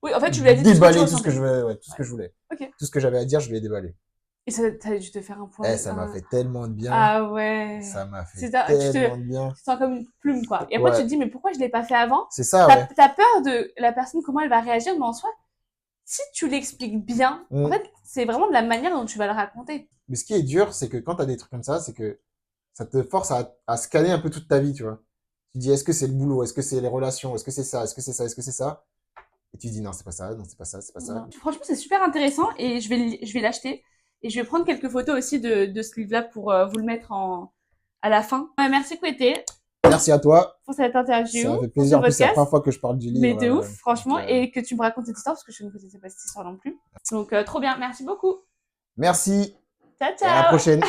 Oui, en fait, tu lui as dit tout ce que tu déballé tout ce que je ressentais. voulais, ouais, tout ce Ouais. que je voulais. Ok. Tout ce que j'avais à dire, je lui ai déballé. Et ça a dû te faire un poids. Ça m'a fait tellement de bien. Ah ouais. Ça m'a fait C'est ça, tellement de bien. tu te sens comme une plume, quoi. Et après, tu Ouais, te dis, mais pourquoi je l'ai pas fait avant? c'est ça, ouais. T'as peur de la personne, comment elle va réagir, mais en soi, si tu l'expliques bien, en Mm. fait, c'est vraiment de la manière dont tu vas le raconter. Mais ce qui est dur, c'est que quand tu as des trucs comme ça, c'est que ça te force à scanner un peu toute ta vie, tu vois. Tu dis, est-ce que c'est le boulot? Est-ce que c'est les relations? Est-ce que c'est ça? Est-ce que c'est ça? Est-ce que c'est ça? Et tu dis, non, c'est pas ça, non, c'est pas ça, c'est pas ça. Non. Franchement, c'est super intéressant et je vais l'acheter. Et je vais prendre quelques photos aussi de ce livre-là pour vous le mettre à la fin. Ouais, merci Kouété Merci à toi. pour cette interview, Ça fait pour ce plaisir. En plus, c'est la podcast. première fois que je parle du Mais livre. de ouf, franchement, donc, et que tu me racontes cette histoire parce que je ne connaissais pas cette histoire non plus. Donc trop bien, merci beaucoup. merci Ciao et à la ciao. prochaine.